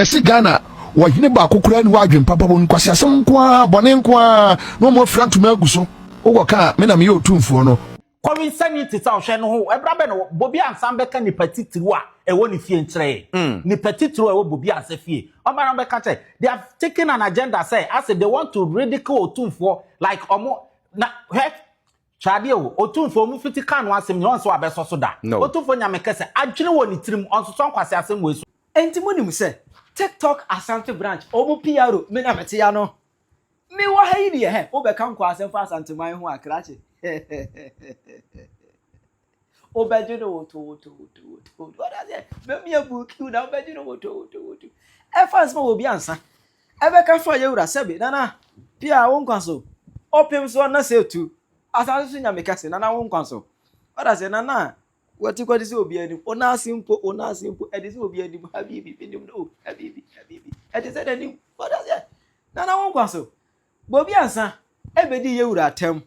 Esi Ghana wahine ba kokura ni wadwen papa bo nkwase asem kwa bone nkwa no mo front maguso wo ka me na me Otumfuo no Kowi sanity ta ohwe no ho ebra be no Bobbie Ansah beka ni patitiru a ewo ni fie nkyere ni patitiru ewo Bobbie Ansah fie omara beka che they have taken an agenda say as they want to ridicule Otumfuo like omo na he chade o Otumfuo mu fiti kan no asem no so abeso so da Otumfuo nya meka se adwene wo ni tirim onso so nkwase asem we so enti monim se TikTok Asante branch omo PRO me na mete ya no me wa ha yi he obeka nkwa asem fa Asante man ho akrache obeju no to what is it me book you na obeju no to e fast mo Bobbie Ansah ebeka fa yewura sebe nana pia won kwanso opem so na se tu Asante so nya meka se nana won kwanso what is it nana wati kwa disi obi anim ona simple edisi obi anim habibi pindim no habibi edisi anim what is it nana won kwanso Bobbie Ansah ebedi yewura atem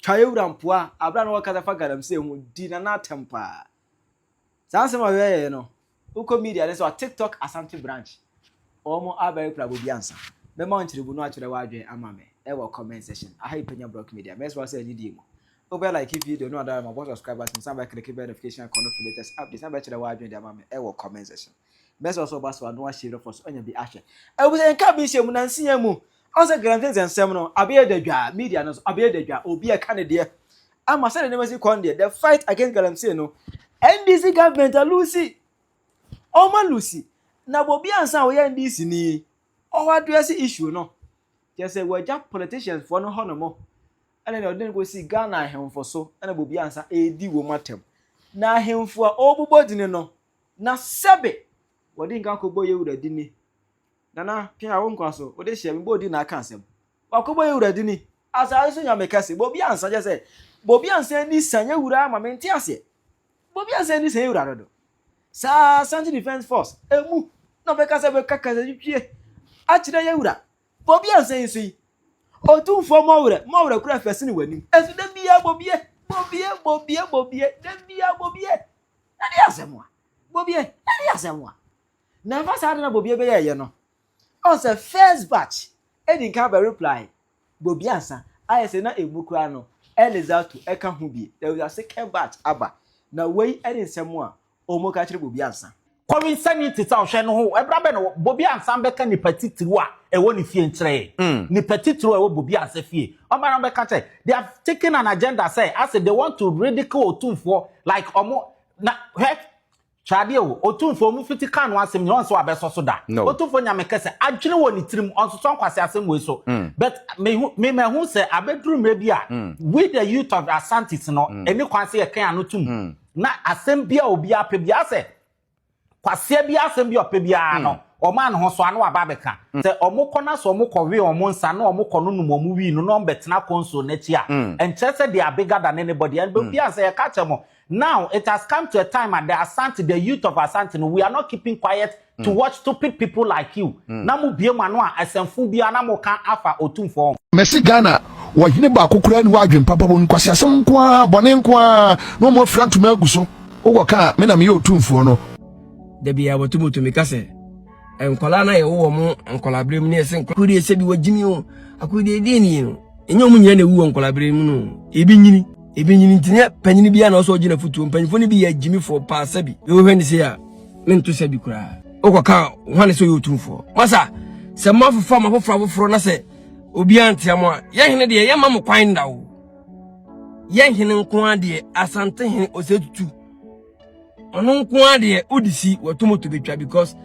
twa yewura mpoa abra no wakaza fa Galamsey hu di nana atem pa sanse ma we no uko media ne so TikTok Asante branch omo abai pra Bobbie Ansah be ma onchire bu no akire wadwen amame e wo comment section aha Penyah block media mes wa say di mo over like video no other my subscribe button somebody click the notification icon for latest updates somebody chira wadwen dia amame e wo comment section mes also ba so no share for so anya bi ahwe e bu say nka bi hye mu na nsia mu also Galamsey nsem no abiye dadwa media no abiye dadwa obi e kan de ama say the name kon de the fight against Galamsey no NDC government Lucy Lucy na Bobbie Ansah we NDC ni o wa address issue no just say we just politicians for no honomo and then odin go see Ghana ahemfo so na Bobbie Ansah edi wo matem na ahemfo a obubodine no na sebe wodi nkan ko boye wura dini nana pia won kwaso wodi hye mbo di na aka asem wakoboye wura dini asa so nya mekase Bobbie Ansah just say Bobbie Ansah ni sanya wura ma menti ase Bobbie Ansah ni sanya wura do sa Asante Defense Force emu no be kase be kakase pie a kire ya wura Bobbie Ansah nso yi Otumfuo mawura kura fese ni wani esu da bia Bobbie da bia Bobbie na dia asemwa Bobbie na dia asemwa na fa sa na Bobbie be ye no on say first batch edin ka be reply Bobbie Ansah ayese na emukura no elizatu eka hu bi there was a second batch aba na wey edin semwa omo ka kire Bobbie Ansah Kowi sanity ta ohwe no ho ebra be no Bobbie Ansah beka ni patitiru a ewo ni fie nkyere ni patitiru ewo Bobbie Ansah fie omara beka che they have taken an agenda say as they want to ridicule Otumfuo like omo na he chade o Otumfuo mu fiti kan no asem no so abeso so da Otumfuo nya meka se adwene wo ni tirim onso so nkwase asem we so but me hu se abedru mre bi a with the youth of Asante no eni kwanse ye kan anotum na asem bia obi apɛ bia se kwase bia asem bia opɛ bia no o man ho so anu aba beka se omukọ na so omukọ we omunsa na omukọ no numomu wi no no betena console na chi a enche they are bigger than anybody and Bobbie Ansah catch them now it has come to a time at the Asante the youth of Asante no we are not keeping quiet to watch stupid people like you na mu bie manu a asemfu bia na mo kan afa Otumfuo Messi Ghana wahine ba kokura ni wadwen papa bo nkwase asem kwa bone nkwa no mo front maguso wo ka me na me Otumfuo no da bia wotumoto mikase enkola na ye wo mo enkola brem ni ese nkuri ese bi wagini o akudi edi ni no enyo mu nyina na wu enkola brem no ebi nyini ntinya panyini bia na so gina futu panyifo ni bi ya jimi for pa sabi we hwe ni se ya mento sabi kura okoka hwane so Otumfuo masa se mafufa mafoforo na se obi antiamo a ye hene de ye mammo kwan nda wo ye hene nko ade Asantehene osetutu ono nko ade odisi watomoto betwa because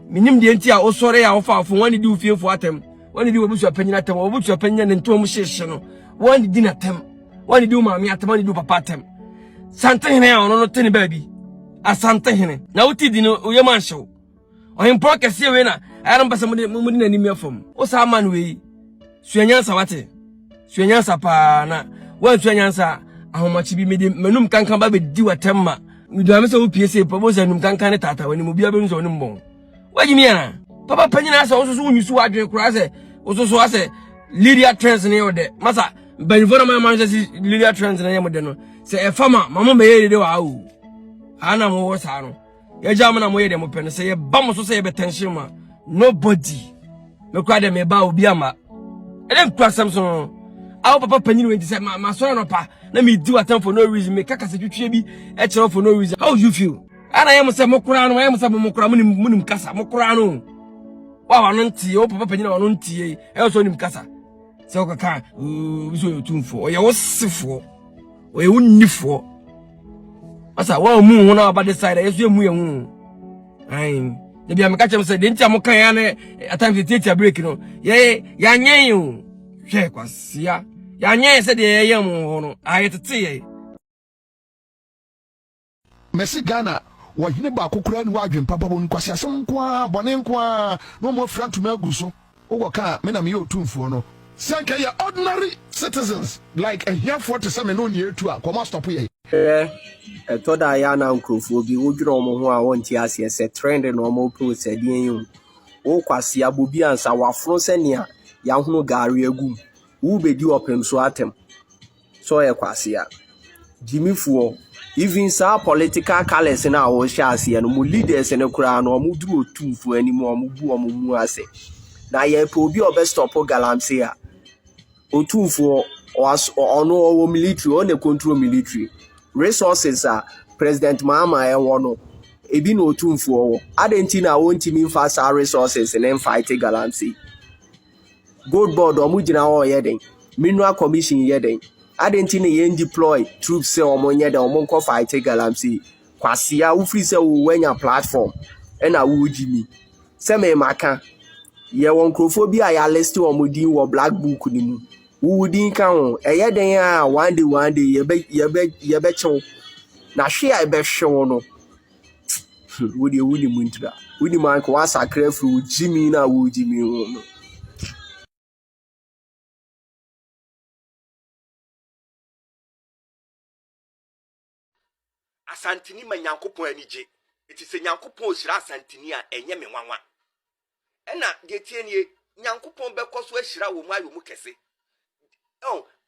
minim de nti a osore ya ofafo wani di ufiefo atem wani di obusu apanyina atem obusu apanyina ne ntom hyehye no wani di na tem wani di maami atem wani di papa atem Asantehene ya ono no teni baabi Asantehene na uti di no oyema nhyew ohim prokese we na ayara mbasa mudi na nimi afom o sa man we suanyansa wate suanyansa pa na wan suanyansa ahomachi bi mede manum kankan ba be di watemma midu amese wo piese proposa num kankan ne tata wani mo bia be nso ne mbon wajimi yana papa panyina asa oso so wunyusu wadwen kura se oso so ase Lydia Trends ne yode masa banifo na man se Lydia Trends ne yemode no se e fama mama me yede wa ana mo wo sa no ye jama na mo yede mo pene se ye ba mo so se ye betension ma nobody me kwa de me ba obi ama e dem to asem so awo papa Penyah we say ma so no pa na me di watam for no reason me kaka se twetwe bi e kire for no reason. How you feel? Ana yem say mokura no yem say mokura munim kasa mokura no wa wa no ntie o papa Penyah wa no ntie e so nim kasa se o kaka so Otumfuo o ye wo sefo o ye wonnifo asa wa mu hu na ba de side e so emu ye hu ai de bia me ka chem say de ntia mo kan ya na atime te break no ye ya nyen o hwe kwasia ya nyen se de ye mu no ayetete ye Messi Ghana wahine ba kokura ni wadwen papa bo nkwasi asem kwa bone nkwa no mo front me aguso wo ka me na me Otumfuo no sanka ya ordinary citizens like a here for to some no near to a come stop ye toda ya na nkrofo bi wodwira omo ho a wonti ase se trend no mo post adien yu wo kwasi Bobbie Ansah wafro se ne a ya hunu gare agum wo bedi opem so atem so ye kwasi a jimifuo even sa political colors na wo sha ase no mo leaders ne kura no mo duru Otumfuo ani mo bu omo mu ase na ye pe obi obestop Galamsey a Otumfuo ono owo military on the control military resources are President Mahama no ebi no Otumfuo adenti na wonti mi fa sa resources and fight Galamsey gold board omugina o yeden mineral commission yeden adenti na yen deploy troops se omonye da omonko fight Galamsey kwasia wo free se wo wanya platform e na wo jimi se me maka ye won krofo bi a ya list omodin wo black book ni mu wo din kan ho eyeden a one day ye be chew na hwe a be hwe no wudi muntra wudi man ko asakra fru jimi na wo jimi ho no Asantini ma Nyankopon anije eti se Nyankopon osira asantini a enye me nwanwa ena de tie nie Nyankopon be koso ahira wo mu ayo mu kese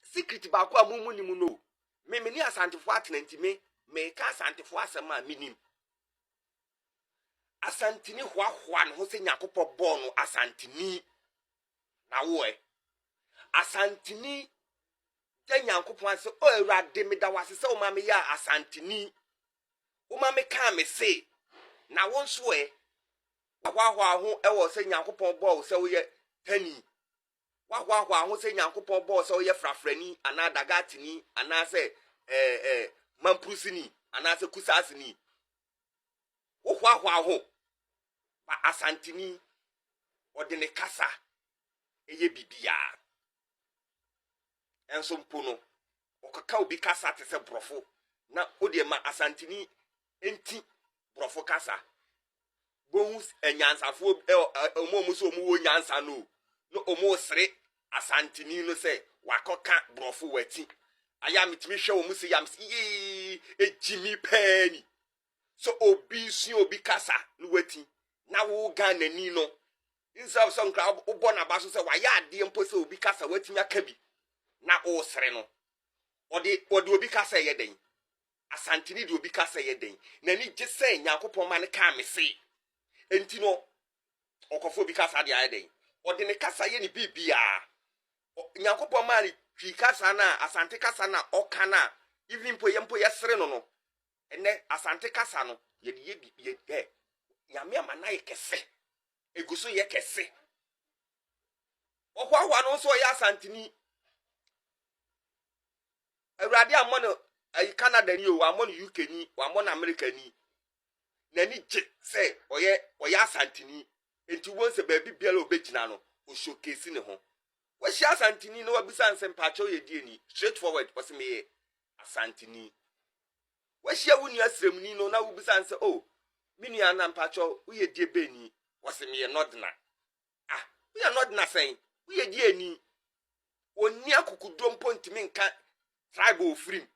secret ba ko amumu ni mu no me ni asantefo atenanti me ka asantefo asema minim asantini hwa no ho se Nyankopon bo no asantini na wo asantini te Nyankopon ase o Awurade me da wase se o ma me ya asantini o ma me ka me se na won so wahwa ho ewo se Nyankopon bo se wo ye tani wahwa ho se Nyankopon bo se wo ye frafrani ana dagatini ana se mamprusini ana se kusasini wo hwa ho ba asantini odene kasa eye bibia enso mpono okaka obi kasa te se brofo na odi ma asantini enti brofo kasa bonus enyansafo omo so omo wo nyansa no omo sere asantini no se wakoka brofo wati aya mitimi hwe omo se yam ejimi pani so obi kasa no wati na wo Ghana ni no insa so nkra obo na baso se wa ya ade mpo se obi kasa wati nya kabi na o sere no odi obi kasa yeden asantini di obi kasa yeden na ni je se Nyankopon ma ne ka me se enti no okofo obi kasa de ayeden odi ne kasa ye ni bibia Nyankopon ma ni twi kasa na asante kasa na oka na even mpo ye sere no ene asante kasa no ye nyame ama na ye kese eguso ye kese okwa no so ye asantini Awurade amono Canada ni o amono UK ni amono America ni na ni je se oye asantini enti won se ba bibia lo begina no o showcase ne ho wo shi asantini no wabisa nsem pacho ye die ni straightforward wose me asantini wo shi awunu asrem ni no na wubisa nse minu ana pacho wo ye die be ni wose me nodna wo ye nodna sen wo ye die ni oni akukudom pontimi nka tribe ofrim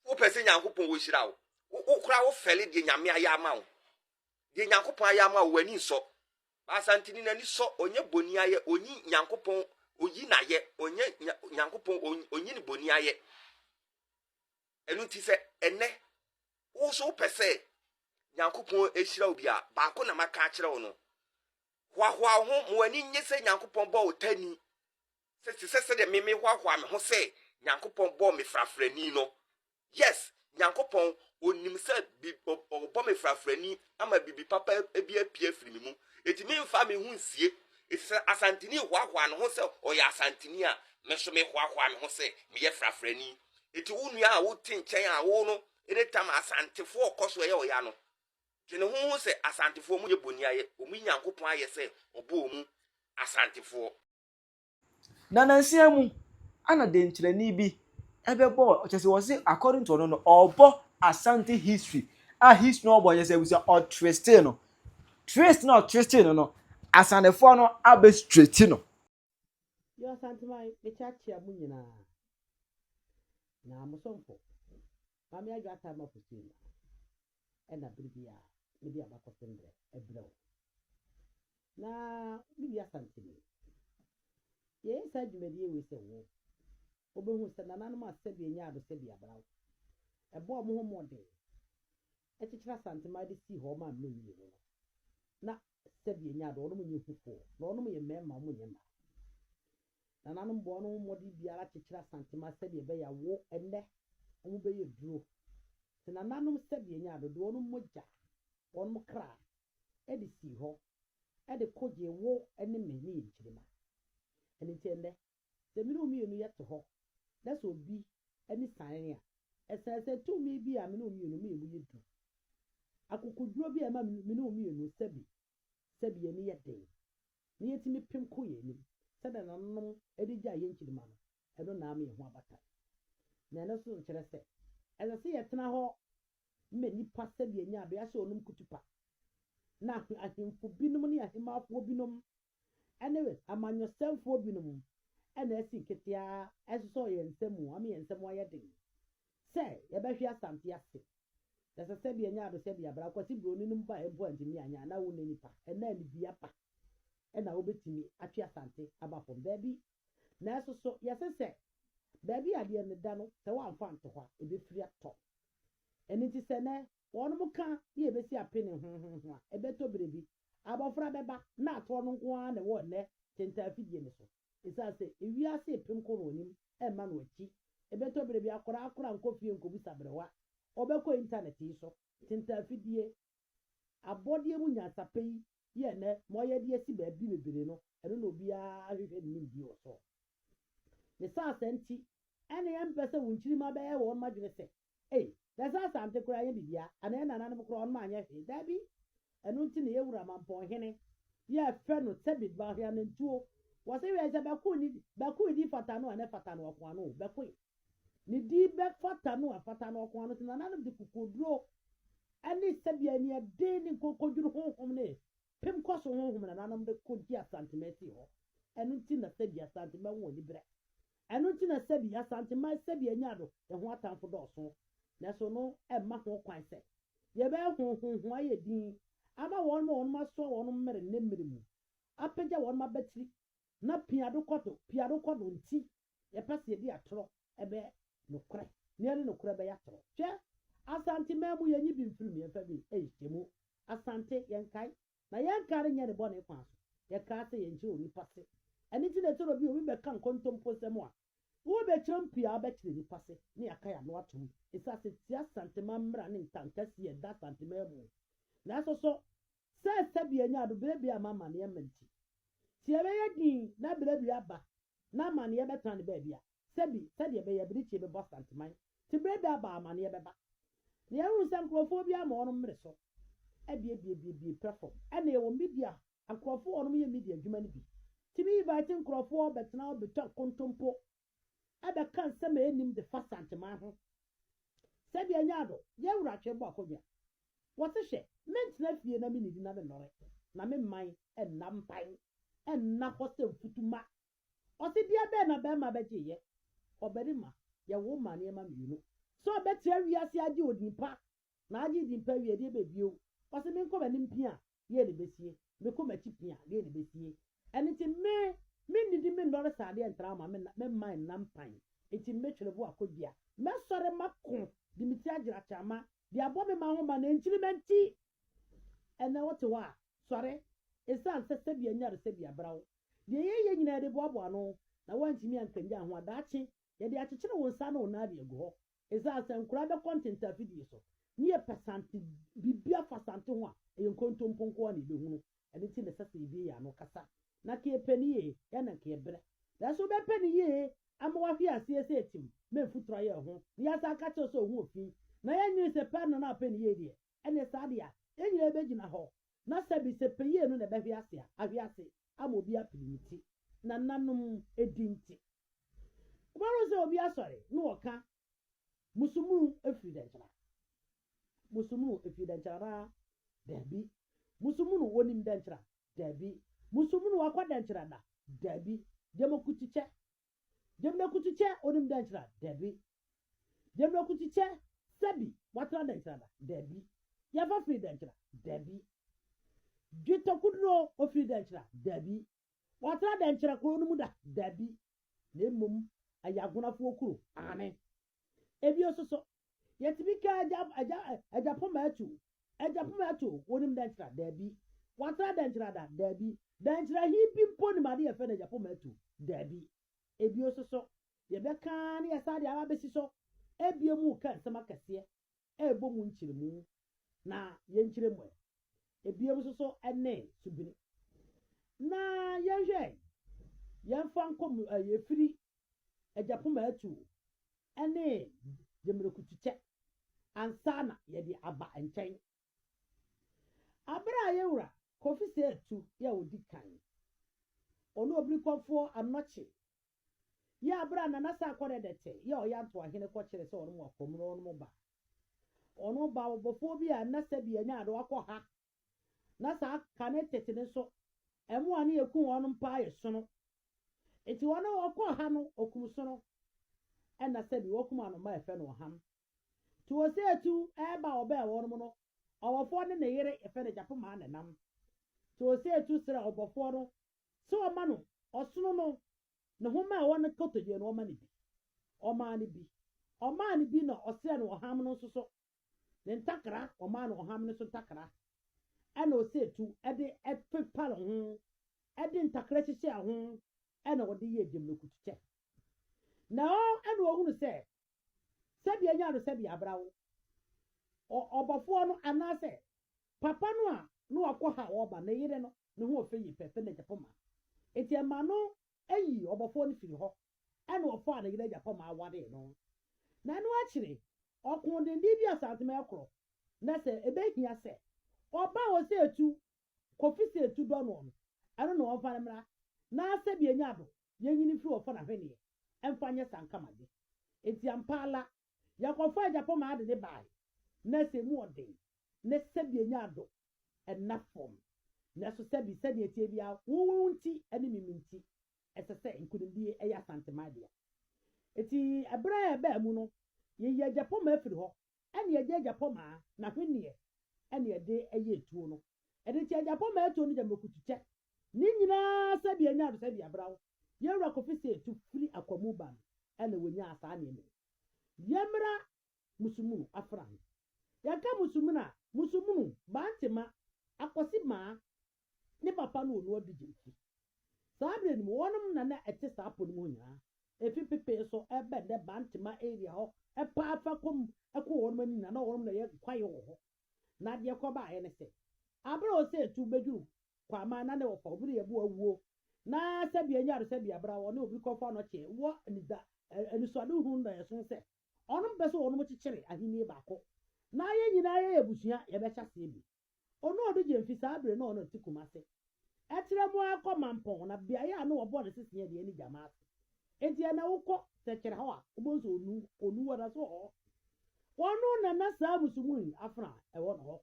wo pese Nyankopon wo shira wo kura wo fele de nyame ayama wo de Nyankopon ayama wo ani so asantini na ni so onye boni aye oni Nyankopon oyi na ye onye Nyankopon onyi ni boni aye enu ti se ene wo so pese nyankopɔn ehyira obi a baako na maka akyerɛ wo no hwahwa ho mo ani nye sɛ nyankopɔn bɔ wo tani sɛ de meme hwahwa me ho sɛ nyankopɔn bɔ me frafrani no yes nyankopɔn onim sɛ bɔ me frafrani ama bibi papa ebi apie firi me mu eti me mfa me ho nsie eti asantini hwahwa no ho sɛ ɔyɛ asantini a me so me hwahwa me ho sɛ me yɛ frafrani eti wo nua a wo te nkyɛn a wo no anytime asantefo ɔkɔso ɛyɛ ɔya no twene ho sɛ asantefo mu yɛ boni ayɛ omu nyankopɔn ayɛ sɛ ɔbɔ mu asantefo na nansia mu ana de nkyerɛni bi ɛbɛbɔ ɔkyɛ sɛ wɔse according to no ɔbɔ Asante history a history no ɔbɔ yɛ sɛ ɛbusa ɔtrɛste no trace no ɔtrɛste no asantefoɔ no abɛ straight no yo Asante mai mekyakye mu nyinaa na mosomfo mame adwa ta ma fusin ɛna bibia media bakɔsendre ɛbrɛw na bibia Asante ni ye sa dwumadi ewe sɛ wo obehu sɛ nananom asɛbi enya ado sɛbi abraw ɛbɔ mo ho mɔde ɛkyekyere Asante mai de si hɔ ma me yi no na sɛbi enya ado ɔno mo nyi hufo na ɔno mo yɛ mɛma mo nyɛ ma nananom bɔ ɔno mɔde biara kyekyere Asante mai sɛbi ɛbɛya wo ɛnɛ ɔmo bɛyɛ duro sɛ nananom sɛbi enya ado do ɔno mogya ɔno mo kra ɛde si hɔ ɛde kɔgye wo ɛne me ne yɛnkyerema ɛne nkyɛndɛ sɛ me no mienu yɛte hɔ na sɛ obi ɛne sane a ɛsɛ tumi bi a me no mienu yɛ du akokoduro bi a ma me no mienu sɛbi yɛne yɛ den ne yɛtumi pem kɔ yɛ anim sɛda nanom ɛde gya yɛnkyerema no ɛno na ama yɛ ho abata na ɛno so nkyerɛ sɛ ɛsɛ sɛ yɛtena hɔ mma nipa sɛbi anya ado yɛahyɛ ɔnom kutupa na ahemfo binom ne ahemafoɔ binom ɛne amanyɔsɛmfoɔ binom ɛna ɛsi ketea ɛsosɔ yɛ nsɛm ama yɛ nsɛm ayɛ den sɛ yɛbɛhwɛ Asante ase ɛsɛ sɛbi anya ado sɛbi abra kwasi broni no ba ɛmpo antimi anya na wo nipa ɛna ne bia pa ɛna wobɛtumi atwe Asante aba fam baabi na ɛsoso yɛsɛ sɛ baabi adeɛ ne da no sɛ wɔamfa nto hɔ a ɛbɛfiri atɔ ɛne ti sɛ nɛ wɔn mo ka yɛ bɛsi apene ho a ɛbɛtɔ berebi abɔfra bɛba na atɔ no nko ara na wɔ nɛ tenta afidie ne so ɛsa sɛ ewiase epem kɔ no nim ɛma no akyi ɛbɛtɔ berebi akora nkɔfie nkɔbu sabrewa ɔbɛkɔ internet yi so tenta afidie abɔdeɛ mu nyansapɛ yi yɛ nɛ ma ɔyɛ de asi baabi bebree no ɛno na obiara ahwehwɛ ne nim bi wɔ so ne saa asɛnti ɛne yɛmpɛ sɛ wo nkyirima bɛyɛ wɔn madwene sɛ dasa Asante kura yɛ bibia ana nananom kura ɔno anyɛ hwee dabi ɛno nti ne yɛwura mampɔnhene yɛfɛ no sɛbi bahia no ntuo wɔsɛ wɛ sɛ bɛko di fata no ane fata no ɔko ano bɛko ne di bɛ fata no ɔko ano nananom de kokoduro ɛne sɛbi ani ɛden ne kokoduro honhom ne pem kɔ so honhom nananom de kɔdi Asante mɛsi hɔ ɛno nti na sɛbi Asante mɛ wɔ ni brɛ ɛno nti na sɛbi Asante mɛ sɛbi anya do ɛho atamfo dɔɔso na so no ɛma ho kwan sɛ yɛbɛyɛ honhom ayɛ din ama wɔn ma wɔn asɔ wɔn mmere ne mmere mu apagya wɔn ma bɛtiri na piado kɔdo nti yɛpɛ sɛ yɛdi atoro ɛbɛ nokorɛ ne yɛne nokorɛ bɛyɛ atoro hwɛ Asante mɛ mu yɛnyi bi mfiri mmiɛnfa bi ɛyɛ mu Asante yɛnkae na yɛnkae nyɛ ne bɔ ne kwan so yɛkae sɛ yɛnkyerɛ onipa se ɛne ti na ɛtɔrɔ bi obi bɛka nkontompo sɛm a wo bɛkyerɛ mpia bɛkyerɛ nipa se ne yɛka yɛ ano atom ɛsɛ sɛ tia Asante ma mmra ne ntankasi yɛ da Asante ma mu na ɛso so sɛ bi anya ado berebi ama ma ne yɛma nti tie bɛyɛ din na berebi aba na ma ne yɛbɛtena ne baabi a sɛdeɛ bɛyɛ bere tie bɛbɔ Asante man ti berebi aba ama ne yɛbɛba ne yɛhu sɛ nkurɔfoɔ bi ama ɔno mmere so ɛbie platform ɛna ɛwɔ media nkurɔfoɔ ɔno yɛ media adwuma no bi ti bi invite nkurɔfoɔ bɛtena bɛtwa kontompo ɛbɛka nsɛm a ɛnim de fa Asante man ho sɛbi anya ado yɛwura atwe bɔ akɔdwa wɔte hwɛ mentena fie na me nidi na me nɔre na me man ɛnna mpan ɛnna hɔ sɛ mfutuma ɔse bia bɛɛ na bɛrima bɛgye yɛ ɔbarima yɛwo ma nneɛma mmienu sɛ ɔbɛtira wiase agye odimpa na agye dimpa wie deɛ bɛbio ɔse menkɔ m'anim pia yɛ ne bɛsie mekɔ m'akyi pia yɛ ne bɛsie ɛno nti me nidi me nɔre saadeɛ ntra ma me man nna mpan nti metwere bo akɔdua mɛsɔre mako de me ti agyera kyama de abɔ me ma ho ma na nkyiri mɛnti sɔre esan sɛ sɛbi anya de sɛbi abrawo deɛ yɛyɛ nyinaa de boaboa no na wantumi ankanya ho adaakye yɛde akyekyere wo nsa na wo nan de agu hɔ esan sɛ nkora bɛkɔ ntentafidie so ne yɛ pɛsante bibia fasante ho a ɛyɛ nkontomponko a ne bɛhunu ɛne ti ne sɛ sɛ ebi yɛ ano kasa na ka yɛpɛ ne yie yɛna ka yɛbrɛ da so bɛpɛ ne yie ama wahwe aseɛ sɛ etim mɛmfutura yɛ ho ne yɛasa aka kyerɛ sɛ ɔho ofin na yɛnyere sɛ pɛ no na apɛ ne yie deɛ ɛne saa deɛ a yɛnyina bɛgyina hɔ na sɛbi sɛ pɛ yie no na ɛbɛhwe ase a ahwe ase ama obi apiri ne ti na nanom edi nti wobɛro sɛ obi asɔre ne wɔka musumuru efiri dɛnkyera musumuru efiri dɛnkyera dabi musumuru wonim dɛnkyera dabi musumuru wakɔ dɛnkyera da dabi demokutikyɛ onim dɛnkyera dabi demokutikyɛ sɛbi watra dɛnkyera da dabi yɛfa firi dɛnkyera dabi dwetɔkuduro ofiri dɛnkyera dabi watra dɛnkyera kuro no mu da dabi na mmom ayagonafoɔ kuro ane ebi ososo yɛtumi ka agyapoma atu wonim dɛnkyera dabi watra dɛnkyera da dabi dɛnkyera hi bi mpo ne made yɛfɛ no agyapoma atu dabi ebi ososo yɛbɛka ne yɛsa de aba bɛsi so ebie mu ka nsɛm akɛseɛ ɛbɔ mu nkyerɛmu na yɛnkyerɛ mu ebie mu soso ɛne subiri na yɛhwɛ yɛmfa nkɔm yɛfiri agyapoma atu ɛne demerekutukyɛ ansana yɛde aba nkyɛn abere a yɛwura kofi sɛ atu yɛ odi kan ɔno obiri kɔfoɔ anɔkye yɛ abere a nana sa akɔrɛ dɛtɛ yɛ ɔyɛ ato ahene kɔkyerɛ sɛ ɔno mu akɔm no ɔno ba ɔno ba ɔbɔfoɔ bi a na sɛ bi anya ade wakɔ ha na saa ka ne tete ne so ɛmo a ne yɛku wɔn mpa yɛ sono eti wɔn a wɔkɔ ha no okum sono ɛna sɛ bi wɔkum anoma yɛfɛ no ɔham ti wɔ sɛ etu ɛɛba ɔbɛɛ wɔn mu no ɔwɔfoɔ ne ne yere yɛfɛ no gyapoma nenam ti wɔ sɛ etu srɛ ɔbɔfoɔ no sɛ ɔma no ɔsono no ne ho ma ɛwɔ no kotodwe no ɔma ne bi ɔmaa ne bi na ɔsrɛ no ɔham no nso so ne ntakra ɔmaa no ɔham no so ntakra ɛna ɔsɛ etu ɛde ɛpepa ne ho ɛde ntakra hyehyɛ ho ɛna ɔde yɛ gyemlekutukyɛ na ɛna ɔhunu sɛ sɛbi anya do sɛbi abrawo ɔbɔfoɔ no anaasɛ papa no a no wakɔ ha ɔba na yere no ne ho ɔfɛ yi pɛpɛ na gyapoma eti ɛma no ayi ɔbɔfoɔ no firi hɔ ɛna ɔfɔ a na yere gyapoma aware no na ɛno akyire ɔko dende bi asantema ɛkorɔ na sɛ ebehia sɛ ɔba wɔ sɛ etu kofi sɛ etu dɔ no ɛno na ɔmfa ne mmra na sɛbi anya do yɛnyini firi ɔfɔ na hwɛneɛ ɛmfa nyɛ sankamade eti ampaala yakɔfɔ agyapoma ade ne bae na sɛ mu ɔden na sɛbi anya do ɛna fam na so sɛbi sɛbi etie bia wowo nti ɛne mimi nti ɛsɛ sɛ nkunimdie ɛyɛ asantema deɛ eti ɛbrɛ ɛbɛ mu no yɛyɛ agyapoma afiri hɔ ɛne yɛgye agyapoma na hwɛneɛ ɛne yɛde ɛyɛ etuo no ɛde ti agyapoma etuo no gyamekutukyɛ ne nyinaa sɛbi anya do sɛbi abrawo yɛwura kofi sɛ etu firi akwamu ba no ɛna wonya asaa nneɛma yɛmra musumunu afran yɛka musumunu bantema akɔsi maa ne papa no ono ɔde gyemfi saa abiri no wɔnom na ɛte saa apɔ no mu nyinaa efi pepe so ɛbɛ dɛ bantema area hɔ ɛpa afa kɔm ɛkɔ wɔnom ani na wɔnom na yɛ kwae wɔ hɔ na deɛ kɔba ayɛ ne sɛ abere ɔsɛ etu beduru kwama na ne wɔfa obi yɛ bu awuo na sɛbi anya do sɛbi abra wɔ ne obi kɔfa no kyɛ wɔ anida anisɔde hu na yɛso sɛ ɔnom bɛ so wɔnom kyekyere ahenie baako na yɛ nyinaa yɛ abusua yɛbɛhyɛ seɛ bi ɔno ɔde gyemfi saa abere na ɔno ti kumase ɛkyerɛ mu akɔ mampɔn na beaeɛ a no wɔbɔ ne seseɛ deɛ ne gyama ase enti ɛna wokɔ sɛkyerɛ hɔ a wobɛnso onu wɔ na so hɔ wɔno na na saa musumuni afra ɛwɔ no hɔ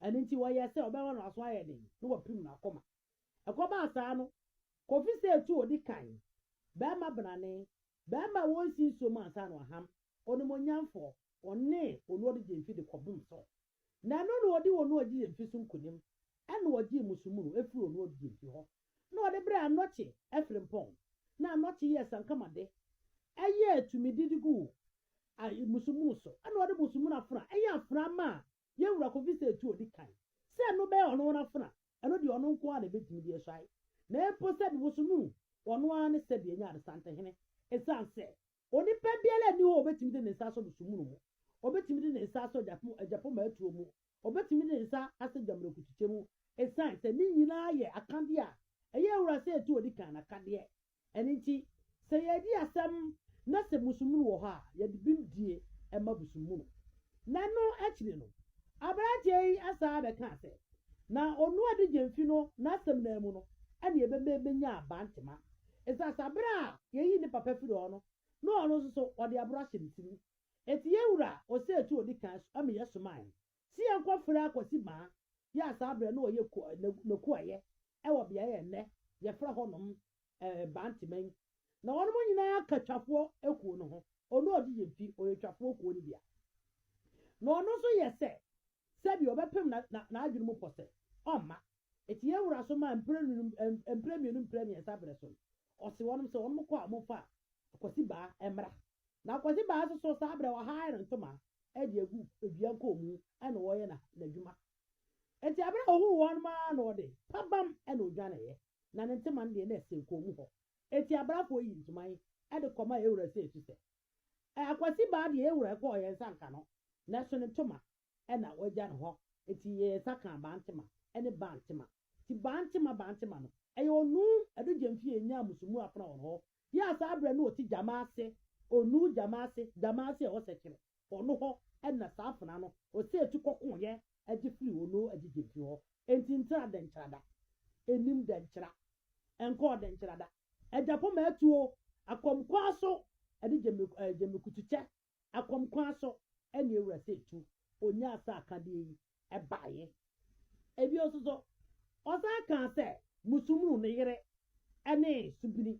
ɛno nti wɔyɛ sɛ ɔbɛwɔ no aso ayɛ den na wɔpim no akɔma ɛkɔba asaa no kofi sɛ etu odi kan bɛrima benane bɛrima wɔnsi nsuom ansa no aham ɔnomonyamfoɔ ɔne onu ɔde gyemfi de kɔbom so na ɛno na ɔde onu ɔde gyemfi so nkonim ɛna ɔgye musumunu efiri onu ɔde gyemfi hɔ na ɔde brɛ anɔkye ɛfiri mpɔn na anɔkye yɛ sankamade ɛyɛ tumididi gu musumunu so ɛna ɔde musumunu afra ɛyɛ afra ma yɛwura kofi sɛ etu odi kan sɛ no bɛyɛ ɔno na afra ɛno ana betimi de ehwai na epo se bi wosumu ono ana se bi enya Asantehene esanse onipa biala ni ho betimi de ne nsa so busumu no obetimi de ne nsa so japo ma atuo mu obetimi de ne nsa ase jamre kutuche mu esanse ni nyina ye akande a eye wura se etu odi kan akade enti se ye di asem na se musumu wo ha ye de bimdie ema busumu no na no akire no abraje asa be kan se na onu adi jemfi no na asem na mu no ene ye benya abantema esasa bra ye yi ni papa firi ono no ono so odi abro hyentimi eti ye wura o se etu odi kan am ye soman si enko fra akwasi ma ya asa bra no ye ko na ku aye e wo bia ye ne ye fra honom bantemen na wono nyina katwafo eku no ho ono odi jemfi o ye twafo ku ni bia no ono so ye se bi obepem na adwunu mu pose omma eti ye wura so ma empremium sabre so o se wonom se wonom ko amofa akwasi ba emra na akwasi ba so sabre wa ha ntoma e de egu edua ko mu ana wo ye na adwuma eti abra ohu won ma na ode pabam ana odwane ye na ne ntema de na ese ko mu ho eti abra fo yi ntoma yi e de koma ye wura se etu se akwasi ba de ye wura ko ye sanka no na so ne ntoma ana wagya ne ho eti ye saka bantema ene bantema ti bantema no eyo nu edu jemfie nya musumu apna ono ya sa abre no ti jamaase onu jamaase o sekere ono ho ena sa afna no o se etu kokon ye agi firi onu agi jemfi ho enti ntra de ntrada enim de ntra enko de ntrada ejapo ma atuo akomkwa so edi jemekutuche akomkwa so ene ewura se etu onya asa akade yi ebaye ebi ososo osa kan se musumu ne yere ene subiri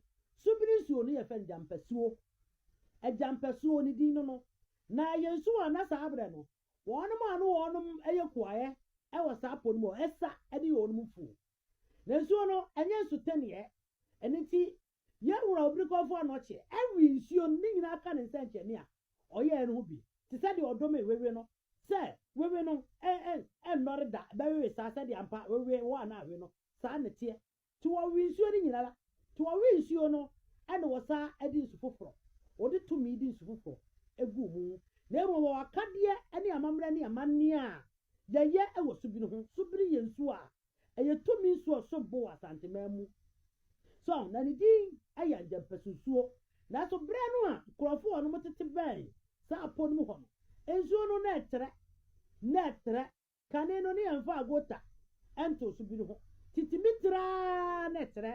suo ne ye fe jampasuo ni din no na yensu ana sa abre no wonom eye kuaye e wo sa pon mo esa ede yonom fu na nsuo no enye nsu tene ene ti ye wura obrikofo anoche ewi nsuo ni nyina aka ne nsenche ne a oye no bi ti se de odome wewe no se wewe no nore da bewe sa se de ampa wewe wa na we no sa ne tie ti wo wi nsuo ni nyina la ti wo wi nsuo no ene wo sa edi nsu foforo odi tumi di nsu foforo egu mu na emo wo akade ene amamra ne amanne a ye ewo subiri ho subiri ye nsu a eye tumi nsu so bo Asantemamu so na ni din aya jampasusuo na so bre no a krofo no motete ben sa apon mu ho no ensuo no na etre kane no ne emfa agota ento subiri ho titimitra na etre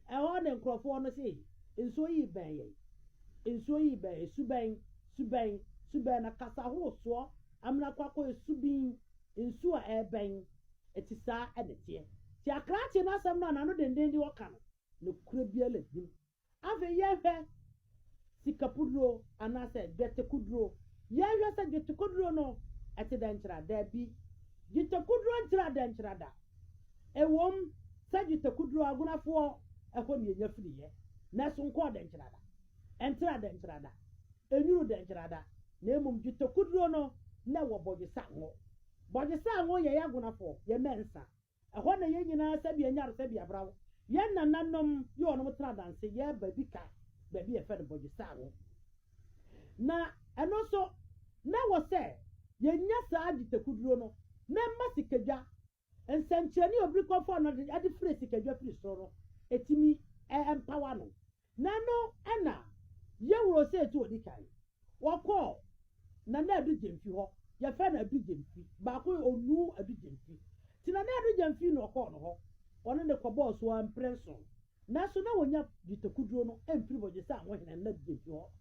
e ho ne krofo no sei ensuo yi ben suben na kasa ho so amna kwakọ subin ensuo e ben etisa edete ti akrache na asem na no denden di waka no ne kura biala dim ave ye hwe sikapudro anase getekudro ye hwe se getekudro no ete denchra da bi getekudro nchra denchra da ewom se getekudro agunafo ehọ ne nya firi ye na so nko denchra da entra denchra da enyuru denchra da na emum getekudro no na wo bojisa ngo ye yagunafo ye mensa ehọ na ye nyina se bi enyar se bi abrawo ye nananom ye onom tra danse ye babika babi e fe de bojisa ngo na eno so na wo se ye nya saa getekudro no na masikadwa ensanchani obrikofo no ade free sikadwa free soro etimi empower no na no ena ye wuro se etu odikai wako na adu jemfi ho ye fe na adu jemfi ba ko onu adu jemfi ti na adu jemfi no ko no ho ono ne kobo so ampreso na so na wonya getekudro no emfiri bojisa anwo hene na jemfi ho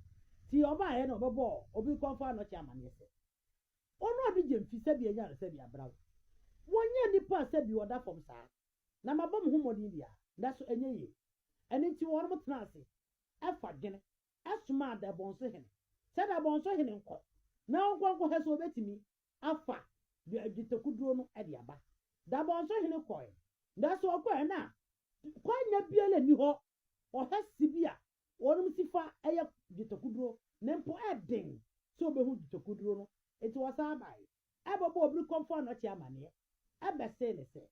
ti oba ye no bebo obrikofo anochi amanese ono adu jemfi se bi enya se bi abrawo wonya nipa se bi oda fom saa na mabom humodi bia na so enye ye eni ti wono mutna ase afa gene asuma da bonso hene se da bonso hene nko na nkwo he so betimi afa getekudro no e dia ba da bonso hene koy da so koy na kwanya biele ni ho o ha sibia wonum sifa eye getekudro ne mpo eden so be hu getekudro no eti wasa bai ebobo obri komfort no chi amane ebe se ne se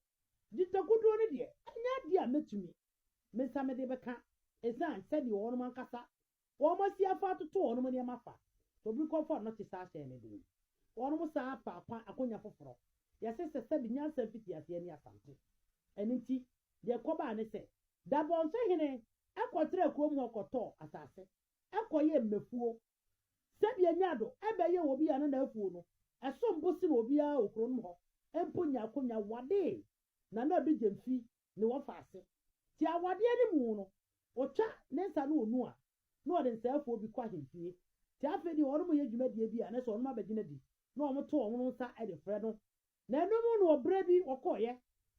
getekudro ne de metumi mesa me de beka esan said you on man kasa almost see afa to on mo ne mafa so bi ko for not to sa share me do on mo sa papa akonya foforo ya se said nya san fiti ase ni asante eniti de ko ba ne se da bon so hene akotre ko mu okoto asase akoye mmefuo said ye nyado ebe ye obi ya na afuo no eso mbosi na obi a okro no ho emponya akonya wade na bi jemfi ne wo faase ti awade ni mu no otwa ne nsa no onu a no ode nsafo bi kwa hemfie ti afedi ono mo yedwumadie bi a na so ono ma bagina di na omo to omo nsa e de frɛ no na enum no obre bi okoye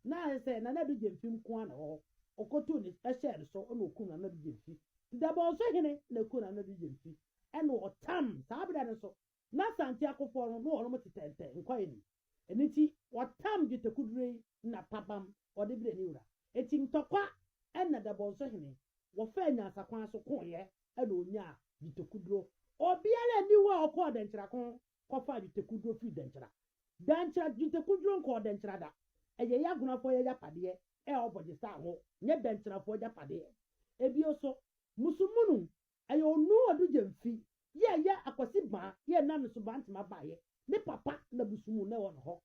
na se na bi jemfi nko ana ho okoto ni ehye so ono okum na bi jemfi da ba so hene na ku na bi jemfi eno otam saa bida no so na santi akofo no ono mo tetente nkwaye ni eniti otam gitekudure na papam ode bire ni wura eti ntokwa enna da bonso hene wo fa nya asakwan so koye ena onya gitekuduro obiara ni wa okọ denchira kon ko fa gitekuduro fi denchira gitekuduro nko denchira da eye ya gunafo ye yapade e oboje sa ho nye denchira fo yapade ebi oso musumunu eye onu odu jemfi ye akwasi ba ye na nso ba ntima baye ne papa na busumu na won ho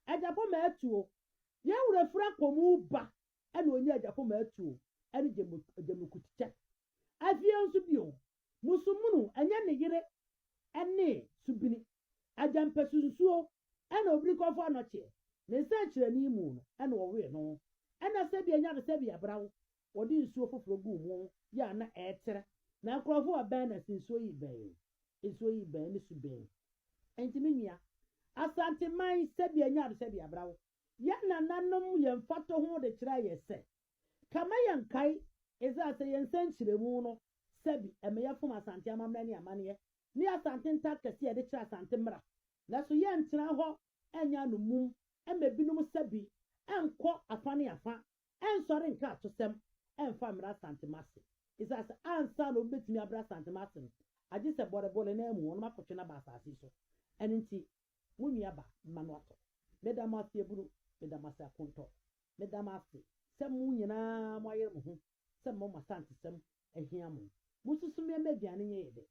ajapo ma atuo ye wura fura komu ba ena onye ajapo ma atuo ene jemukutiche afie nso bio musumunu anya ne yire ene subini ajampesunsuo ena obri kofo anoche ne se kire ni mu no ena owe no ena se bia nya de se bia brawo odi nsuo foforo gu mu ya na etere na krofo aban na sinsuo yi ben ni suben entimi nua asante man se bia nya de se bia brawo ya na nanom ye mfato ho de kira ye se kama yankai eza se ye nsankyire mu no sebi emeya fom asante amamna ni amane ni asante nta kese ye de kira asante mra na so ye ntena ho enya no mum emebinum sebi enko afane afa ensore nka atosem emfa mra asante mase eza se ansa no betimi abra asante mase agi se bole na emu no makotwe na ba asase so eninti wunua ba manu ato medama se eburu medama se akonto medama se semu nyina mo ayer mo ho semu masante sem ehia mo mususu me mediane nye yede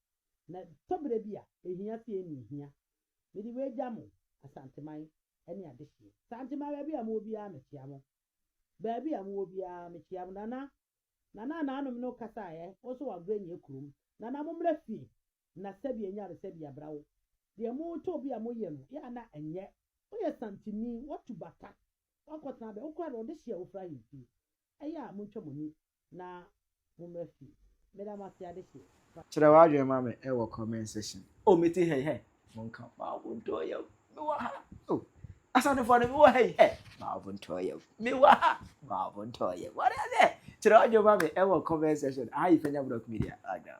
na tobre bia ehia se eni hia medi weja mo asante mai eni adehie asante mai bia mo bia metia mo ba bia mo bia metia mo nana anum no kasa ye oso wa grenye kurum nana mo mra fi na sebi enya re sebi abrawo de mo to bia mo ye no ya na enye oye santini watu bata wakota be ukwa ro de hia ofra yi eya mo ntwamoni na mo mra fi meda ma se adehie Chira wa adwe ma me e wo comment section o meti hey monka ma wo ndo ye me wa ha o asane fo ne me wa hey ma wo ndo ye me wa ha ma wo ndo ye what is it chira wa adwe ma me e wo comment section ai Penyah Block Media aga